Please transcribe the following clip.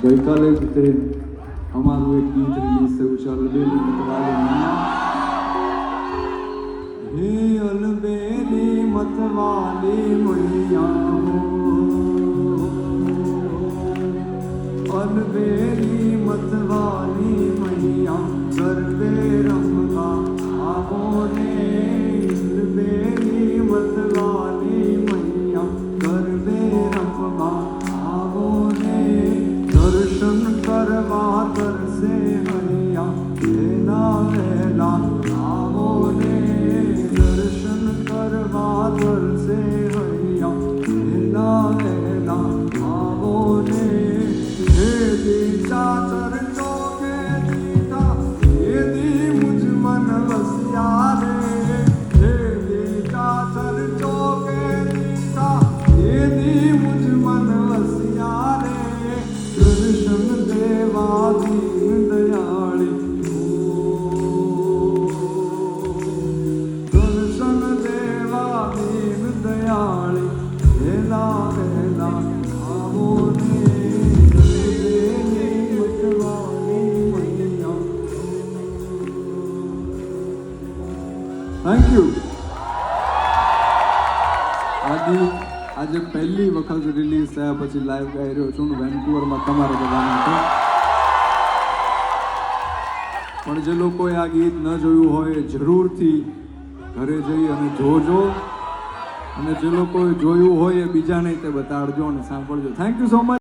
ગઈકાલે જ તે અમારું એક ગીત રિલીઝ થયું છે અલબેલી મતવાલે મૈયા હે અલબેલી મતવાલે મૈયા અલબેલી મતવાલી મૈયા ગરબે રમવા આવો ને અલબેલી મતવાલી મૈયા ગરબે રમવા આવો ને દર્શન કરવા તરસે હૈયા વેલા વેલા આવો ને દર્શન કરવા તરસે હૈયા વેલા વેલા આવો ને હે દીતા ચરણો કે દીતા હે દી મુझ મન વસિયા રે હે દીતા ચરણો કે દીતા હે દી મુझ મન વસિયા રે દર્શન દેવા દીન દયાળી દર્શન દેવા દીન દયાળી વેલા વેલા આવો ને થેન્ક યુ. આજે પહેલી વખત રિલીઝ થયા પછી લાઈવ ગાઈ રહ્યો છું વેન્કુવરમાં તમારે બધાના છે. પણ જે લોકોએ આ ગીત ન જોયું હોય એ જરૂરથી ઘરે જઈ અને જોજો, અને જે લોકોએ જોયું હોય એ બીજાને તે બતાડજો અને સાંભળજો. Thank you so much.